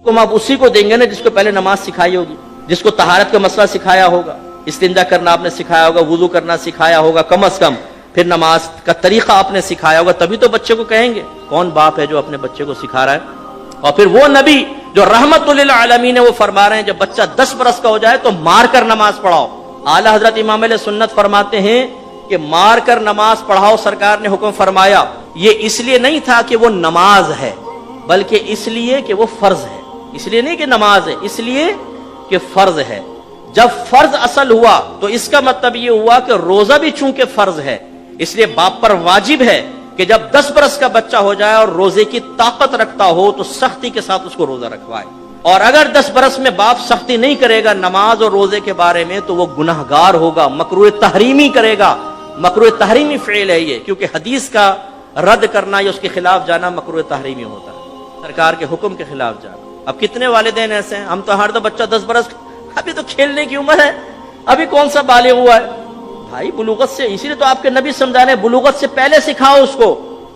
تم آپ اسی کو دیں گے نا جس کو پہلے نماز سکھائی ہوگی، جس کو طہارت کا مسئلہ سکھایا ہوگا، استنجا کرنا آپ نے سکھایا ہوگا، وضو کرنا سکھایا ہوگا، کم از کم پھر نماز کا طریقہ آپ نے سکھایا ہوگا، تبھی تو بچے کو کہیں گے۔ کون باپ ہے جو اپنے بچے کو سکھا رہا ہے؟ اور پھر وہ نبی جو رحمت للعالمین ہے وہ فرما رہے ہیں جب بچہ 10 برس کا ہو جائے تو مار کر نماز پڑھاؤ۔ اعلیٰ حضرت امام علیہ سنت فرماتے ہیں کہ مار کر نماز پڑھاؤ، سرکار نے حکم فرمایا، یہ اس لیے نہیں تھا کہ وہ نماز ہے، بلکہ اس لیے کہ وہ فرض ہے۔ اس لیے نہیں کہ نماز ہے، اس لیے کہ فرض ہے۔ جب فرض اصل ہوا تو اس کا مطلب یہ ہوا کہ روزہ بھی چونکہ فرض ہے، اس لیے باپ پر واجب ہے کہ جب 10 برس کا بچہ ہو جائے اور روزے کی طاقت رکھتا ہو تو سختی کے ساتھ اس کو روزہ رکھوائے، اور اگر 10 برس میں باپ سختی نہیں کرے گا نماز اور روزے کے بارے میں تو وہ گناہگار ہوگا، مکروہ تحریمی کرے گا۔ مکروہ تحریمی فعل ہے یہ، کیونکہ حدیث کا رد کرنا یا اس کے خلاف جانا مکروہ تحریمی ہوتا ہے، سرکار کے حکم کے خلاف جانا۔ اب کتنے والدین ایسے ہیں، ہم تو ہر تو بچہ 10 برس، ابھی تو کھیلنے کی عمر ہے، ابھی کون سا بالغ ہوا ہے۔ بھائی بلوغت سے، اسی لیے تو آپ کے نبی سمجھا رہے ہیں بلوغت سے پہلے سکھاؤ اس کو۔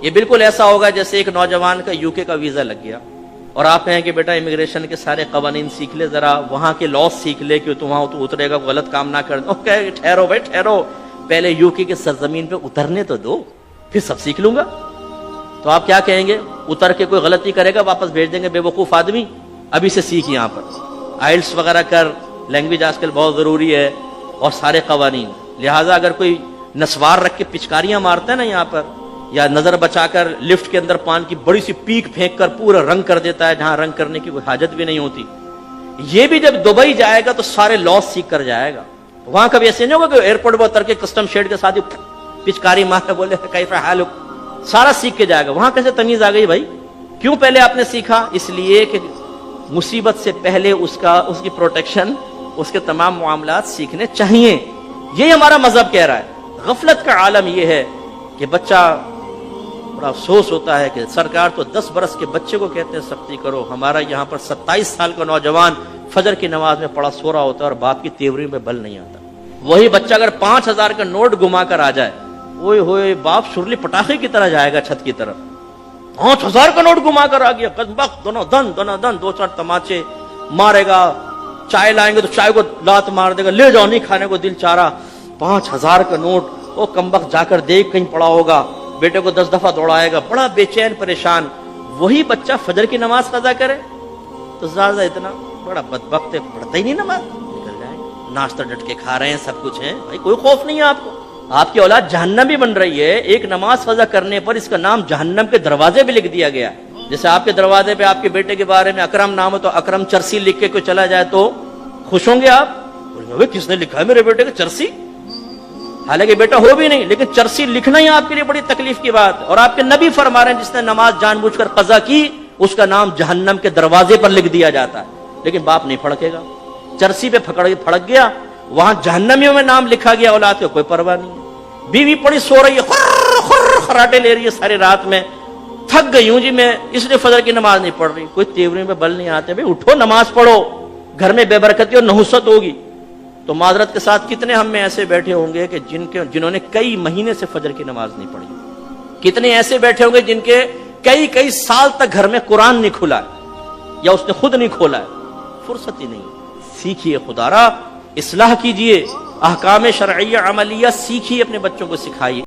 یہ بالکل ایسا ہوگا جیسے ایک نوجوان کا UK کا ویزا لگ گیا اور آپ کہیں کہ بیٹا امیگریشن کے سارے قوانین سیکھ لے، ذرا وہاں کے لاس سیکھ لے کہ تو وہاں تو اترے گا، غلط کام نہ کر دو۔ کہے ٹھہرو بھائی ٹھہرو، پہلے UK کے سرزمین پہ اترنے تو دو، پھر سب سیکھ لوں گا۔ تو آپ کیا کہیں گے؟ اتر کے کوئی غلطی کرے گا واپس بھیج دیں گے، بے وقوف آدمی، ابھی سے سیکھ یہاں پر آئلٹس وغیرہ کر، لینگویج آج کل بہت ضروری ہے اور سارے قوانین۔ لہٰذا اگر کوئی نسوار رکھ کے پچکاریاں مارتا ہے نا یہاں پر، یا نظر بچا کر لفٹ کے اندر پان کی بڑی سی پیک پھینک کر پورا رنگ کر دیتا ہے جہاں رنگ کرنے کی کوئی حاجت بھی نہیں ہوتی، یہ بھی جب دبئی جائے گا تو سارے لاس سیکھ کر جائے گا۔ وہاں کبھی ایسے نہیں ہوگا کہ ایئرپورٹ پر اتر کے کسٹم شیڈ کے ساتھ پچکاری مار بولے کیف حالک، سارا سیکھ کے جائے گا۔ وہاں کیسے تمیز آ گئی بھائی؟ کیوں پہلے آپ نے سیکھا؟ اس لیے کہ مصیبت سے پہلے اس کی پروٹیکشن، اس کے تمام معاملات سیکھنے چاہیے۔ یہی ہمارا مذہب کہہ رہا ہے۔ غفلت کا عالم یہ ہے کہ بچہ، بڑا افسوس ہوتا ہے کہ سرکار تو 10 برس کے بچے کو کہتے ہیں سختی کرو، ہمارا یہاں پر 27 سال کا نوجوان فجر کی نماز میں پڑا سو رہا ہوتا ہے اور باپ کی تیوری میں بل نہیں آتا۔ وہی بچہ اگر 5000 کا نوٹ گما کر آ جائے، اوئے ہوئے باپ شرلی پٹاخے کی طرح جائے گا چھت کی طرف۔ 5000 کا نوٹ گما کر آ گیا، بدبخت، دونوں دن 2-4 تماچے مارے گا۔ چائے لائیں گے تو چائے کو لات مار دے گا، لے جاؤ نہیں کھانے کو دل چاہ رہا۔ 5000 کا نوٹ، وہ کمبخت جا کر دیکھ کہیں پڑا ہوگا، بیٹے کو 10 دفعہ دوڑائے گا، بڑا بے چین پریشان۔ وہی بچہ فجر کی نماز قضا کرے تو زیادہ اتنا بڑا بدبخت ہے، پڑھتا ہی نہیں نماز، نکل جائے گا۔ ناشتہ ڈٹ کے کھا رہے ہیں، سب کچھ ہے، بھائی کوئی خوف نہیں ہے آپ کو؟ آپ کی اولاد جہنم بھی بن رہی ہے۔ ایک نماز قضا کرنے پر اس کا نام جہنم کے دروازے بھی لکھ دیا گیا۔ جیسے آپ کے دروازے پہ آپ کے بیٹے کے بارے میں اکرم نام ہے تو اکرم چرسی لکھ کے کوئی چلا جائے تو خوش ہوں گے آپ؟ کس نے لکھا ہے میرے بیٹے کا چرسی؟ حالانکہ بیٹا ہو بھی نہیں، لیکن چرسی لکھنا ہی آپ کے لیے بڑی تکلیف کی بات ہے۔ اور آپ کے نبی فرما رہے ہیں جس نے نماز جان بوجھ کر قضا کی اس کا نام جہنم کے دروازے پر لکھ دیا جاتا ہے، لیکن باپ نہیں پھڑکے گا۔ چرسی پہ پھڑک گیا، وہاں جہنمیوں میں نام لکھا گیا، اولاد کو کوئی پرواہ نہیں ہے۔ بیوی پڑی سو رہی ہے، خراٹے لے رہی ہے ساری رات میں، تھک گئی ہوں جی میں، اس لیے فجر کی نماز نہیں پڑھ رہی، کوئی تیوری میں بل نہیں آتے۔ بھائی اٹھو نماز پڑھو، گھر میں بے برکتی اور نحوست ہوگی۔ تو معذرت کے ساتھ کتنے ہم میں ایسے بیٹھے ہوں گے کہ جنہوں نے کئی مہینے سے فجر کی نماز نہیں پڑھی؟ کتنے ایسے بیٹھے ہوں گے جن کے کئی سال تک گھر میں قرآن نہیں کھلا ہے یا اس نے خود نہیں کھولا ہے؟ فرصت ہی نہیں۔ سیکھیے خدا را، اصلاح کیجئے، احکام شرعیہ عملیہ سیکھیے، اپنے بچوں کو سکھائیے۔